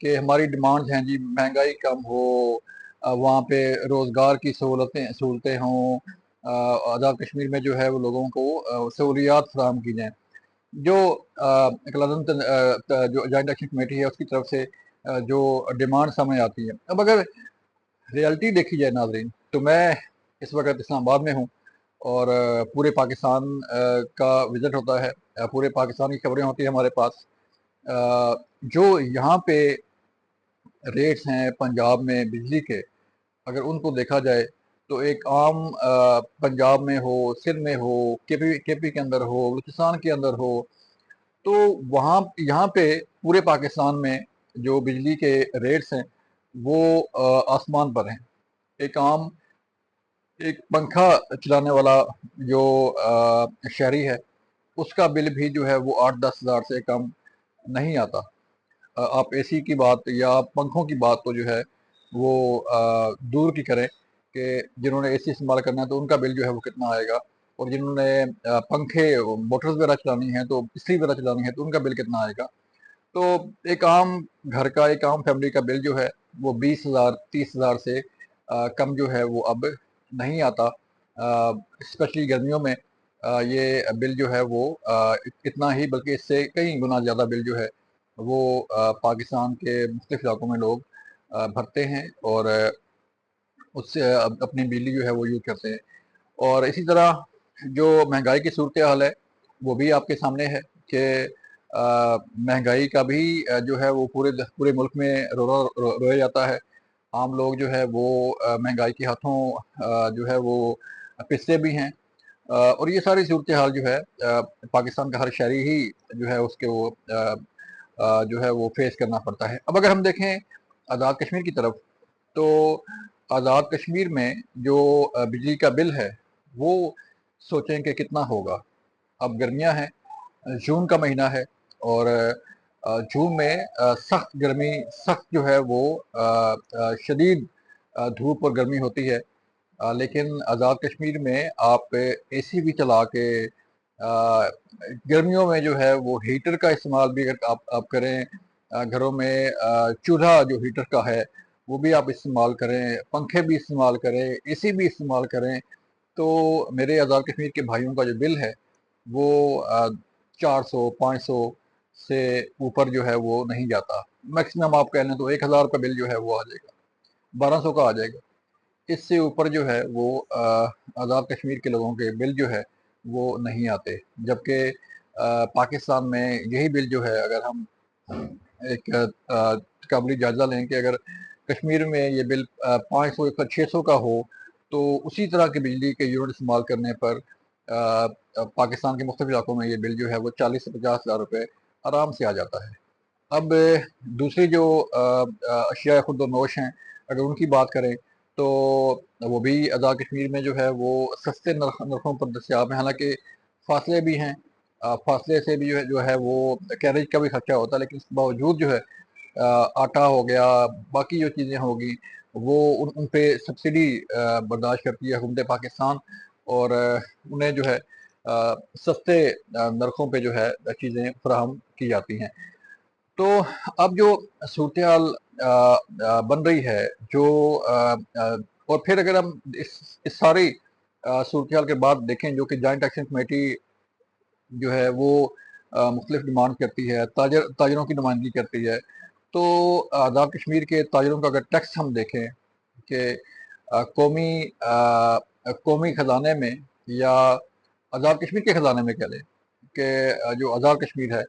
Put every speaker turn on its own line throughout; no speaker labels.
کہ ہماری ڈیمانڈز ہیں جی مہنگائی کم ہو، وہاں پہ روزگار کی سہولتیں ہوں، آزاد کشمیر میں جو ہے وہ لوگوں کو سہولیات فراہم کی جائیں، جو جو جوائنٹ ایکشن کمیٹی ہے اس کی طرف سے جو ڈیمانڈ سامنے آتی ہے۔ اب اگر ریئلٹی دیکھی جائے ناظرین، تو میں اس وقت اسلام آباد میں ہوں اور پورے پاکستان کا وزٹ ہوتا ہے، پورے پاکستان کی خبریں ہوتی ہیں ہمارے پاس۔ جو یہاں پہ ریٹس ہیں پنجاب میں بجلی کے، اگر ان کو دیکھا جائے تو ایک عام پنجاب میں ہو، سندھ میں ہو، کے پی کے اندر ہو، بلوچستان کے اندر ہو، تو یہاں پہ پورے پاکستان میں جو بجلی کے ریٹس ہیں وہ آسمان پر ہیں۔ ایک پنکھا چلانے والا جو شہری ہے اس کا بل بھی جو ہے وہ 8-10 ہزار سے کم نہیں آتا۔ آپ اے سی کی بات یا پنکھوں کی بات تو جو ہے وہ دور کی کریں کہ جنہوں نے اے سی استعمال کرنا ہے تو ان کا بل جو ہے وہ کتنا آئے گا، اور جنہوں نے پنکھے موٹرز وغیرہ چلانی ہیں تو بجلی وغیرہ چلانی ہے تو ان کا بل کتنا آئے گا۔ تو ایک عام گھر کا، ایک عام فیملی کا بل جو ہے وہ 20,000 30,000 سے کم جو ہے وہ اب نہیں آتا۔ اسپیشلی گرمیوں میں یہ بل جو ہے وہ اتنا ہی بلکہ اس سے کئی گنا زیادہ بل جو ہے وہ پاکستان کے مختلف علاقوں میں لوگ بھرتے ہیں اور اس سے اپنی بجلی جو ہے وہ یوز کرتے ہیں۔ اور اسی طرح جو مہنگائی کی صورتحال ہے وہ بھی آپ کے سامنے ہے کہ مہنگائی کا بھی جو ہے وہ پورے ملک میں رویا جاتا ہے۔ عام لوگ جو ہے وہ مہنگائی کے ہاتھوں جو ہے وہ پستے بھی ہیں، اور یہ ساری صورتحال جو ہے پاکستان کا ہر شہری ہی جو ہے اس کے وہ جو ہے وہ فیس کرنا پڑتا ہے۔ اب اگر ہم دیکھیں آزاد کشمیر کی طرف، تو آزاد کشمیر میں جو بجلی کا بل ہے وہ سوچیں کہ کتنا ہوگا۔ اب گرمیاں ہیں، جون کا مہینہ ہے، اور جون میں سخت گرمی، سخت جو ہے وہ شدید دھوپ اور گرمی ہوتی ہے، لیکن آزاد کشمیر میں آپ اے سی بھی چلا کے گرمیوں میں جو ہے وہ ہیٹر کا استعمال بھی اگر آپ کریں، گھروں میں چولہا جو ہیٹر کا ہے وہ بھی آپ استعمال کریں، پنکھے بھی استعمال کریں، اے سی بھی استعمال کریں، تو میرے آزاد کشمیر کے بھائیوں کا جو بل ہے وہ 400-500 سے اوپر جو ہے وہ نہیں جاتا۔ میکسیمم آپ کہہ لیں تو 1,000 کا بل جو ہے وہ آ جائے گا، 1200 کا آ جائے گا۔ اس سے اوپر جو ہے وہ آزاد کشمیر کے لوگوں کے بل جو ہے وہ نہیں آتے، جبکہ پاکستان میں یہی بل جو ہے، اگر ہم ایک قابلی جائزہ لیں کہ اگر کشمیر میں یہ بل 500-600 کا ہو تو اسی طرح کی بجلی کے یونٹ استعمال کرنے پر پاکستان کے مختلف علاقوں میں یہ بل جو ہے وہ 40 سے 50 ہزار روپے آرام سے آ جاتا ہے۔ اب دوسری جو اشیاء خود و نوش ہیں اگر ان کی بات کریں تو وہ بھی آزاد کشمیر میں جو ہے وہ سستے نرخوں پر دستیاب ہیں، حالانکہ فاصلے بھی ہیں، فاصلے سے بھی جو ہے وہ کیریج کا بھی خرچہ ہوتا ہے، لیکن اس کے باوجود جو ہے آٹا ہو گیا، باقی جو چیزیں ہوگی وہ ان پہ سبسڈی برداشت کرتی ہے حکومت پاکستان، اور انہیں جو ہے سستے نرخوں پہ جو ہے چیزیں فراہم کی جاتی ہیں۔ تو اب جو صورتحال بن رہی ہے جو اور پھر اگر ہم اس ساری صورتحال کے بعد دیکھیں جو کہ جوائنٹ ایکشن کمیٹی جو ہے وہ مختلف ڈیمانڈ کرتی ہے، تاجروں کی نمائندگی کرتی ہے، تو آزاد کشمیر کے تاجروں کا اگر ٹیکس ہم دیکھیں کہ قومی خزانے میں یا آزاد کشمیر کے خزانے میں کہہ لیں کہ جو آزاد کشمیر ہے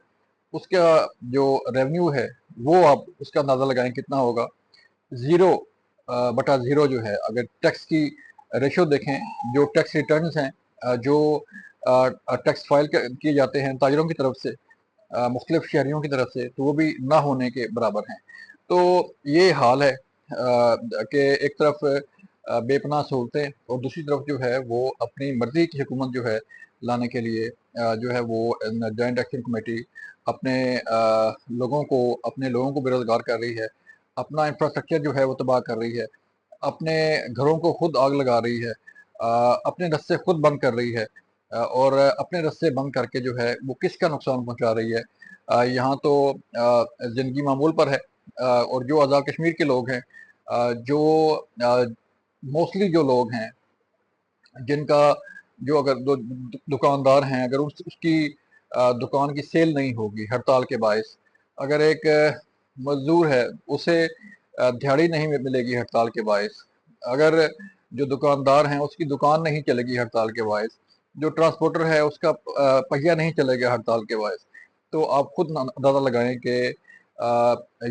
اس کا جو ریونیو ہے وہ آپ اس کا اندازہ لگائیں کتنا ہوگا۔ 0/0 جو ہے، اگر ٹیکس کی ریشو دیکھیں، جو ٹیکس ریٹرنز ہیں جو ٹیکس فائل کیے جاتے ہیں تاجروں کی طرف سے مختلف شہریوں کی طرف سے، تو وہ بھی نہ ہونے کے برابر ہیں۔ تو یہ حال ہے کہ ایک طرف بے پناہ سہولتیں اور دوسری طرف جو ہے وہ اپنی مرضی کی حکومت جو ہے لانے کے لیے جو ہے وہ جوائنٹ ایکشن کمیٹی اپنے لوگوں کو بے روزگار کر رہی ہے، اپنا انفراسٹرکچر جو ہے وہ تباہ کر رہی ہے، اپنے گھروں کو خود آگ لگا رہی ہے، اپنے رستے خود بند کر رہی ہے، اور اپنے رستے بند کر کے جو ہے وہ کس کا نقصان پہنچا رہی ہے۔ یہاں تو زندگی معمول پر ہے، اور جو آزاد کشمیر کے لوگ ہیں، جو موسٹلی جو لوگ ہیں جن کا جو اگر دکاندار ہیں، اگر اس کی دکان کی سیل نہیں ہوگی ہڑتال کے باعث، اگر ایک مزدور ہے اسے دہاڑی نہیں ملے گی ہڑتال کے باعث، اگر جو دکاندار ہیں اس کی دکان نہیں چلے گی ہڑتال کے باعث، جو ٹرانسپورٹر ہے اس کا پہیہ نہیں چلے گا ہڑتال کے باعث، تو آپ خود اندازہ لگائیں کہ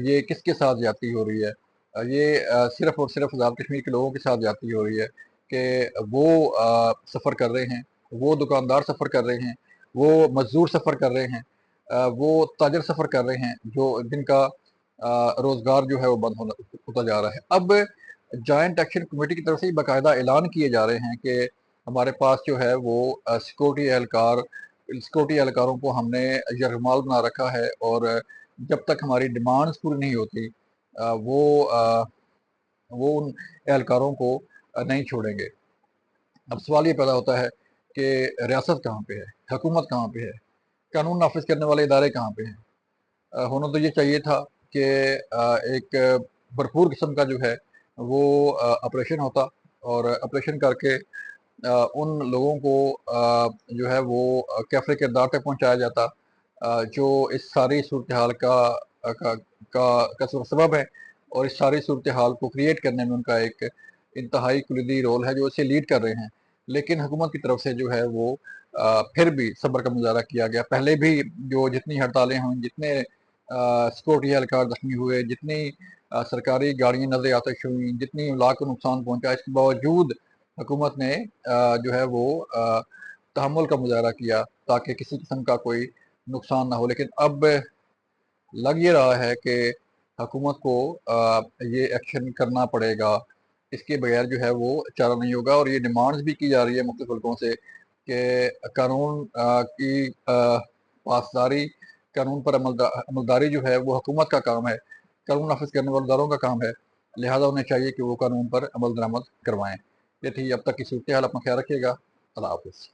یہ کس کے ساتھ زیادتی ہو رہی ہے۔ یہ صرف اور صرف آزاد کشمیر کے لوگوں کے ساتھ زیادتی ہو رہی ہے کہ وہ سفر کر رہے ہیں، وہ دکاندار سفر کر رہے ہیں، وہ مزدور سفر کر رہے ہیں، وہ تاجر سفر کر رہے ہیں، جن کا روزگار جو ہے وہ بند ہوتا جا رہا ہے۔ اب جوائنٹ ایکشن کمیٹی کی طرف سے باقاعدہ اعلان کیے جا رہے ہیں کہ ہمارے پاس جو ہے وہ سیکورٹی اہلکاروں کو ہم نے یرغمال بنا رکھا ہے، اور جب تک ہماری ڈیمانڈز پوری نہیں ہوتی وہ ان اہلکاروں کو نہیں چھوڑیں گے۔ اب سوال یہ پیدا ہوتا ہے کہ ریاست کہاں پہ ہے، حکومت کہاں پہ ہے، قانون نافذ کرنے والے ادارے کہاں پہ ہیں؟ ہونا تو یہ چاہیے تھا کہ ایک بھرپور قسم کا جو ہے وہ آپریشن ہوتا، اور آپریشن کر کے ان لوگوں کو جو ہے وہ کیفر کردار تک پہنچایا جاتا جو اس ساری صورتحال کا سبب ہے، اور اس ساری صورتحال کو کریٹ کرنے میں ان کا ایک انتہائی کلیدی رول ہے جو اسے لیڈ کر رہے ہیں۔ لیکن حکومت کی طرف سے جو ہے وہ پھر بھی صبر کا مظاہرہ کیا گیا۔ پہلے بھی جو جتنی ہڑتالیں ہوئیں، جتنے سیکورٹی اہلکار زخمی ہوئے، جتنی سرکاری گاڑیاں نظر آتش ہوئیں، جتنی املاک کو نقصان پہنچا، اس کے باوجود حکومت نے جو ہے وہ تحمل کا مظاہرہ کیا تاکہ کسی قسم کا کوئی نقصان نہ ہو۔ لیکن اب لگ یہ رہا ہے کہ حکومت کو یہ ایکشن کرنا پڑے گا، اس کے بغیر جو ہے وہ چارہ نہیں ہوگا۔ اور یہ ڈیمانڈز بھی کی جا رہی ہے مختلف ملکوں سے کہ قانون کی پاسداری، قانون پر عملداری جو ہے وہ حکومت کا کام ہے، قانون نافذ کرنے والے اداروں کا کام ہے، لہٰذا انہیں چاہیے کہ وہ قانون پر عمل درآمد کروائیں۔ یہ تھی اب تک کی صورتحال، اپنا خیال رکھیے گا۔ اللہ حافظ۔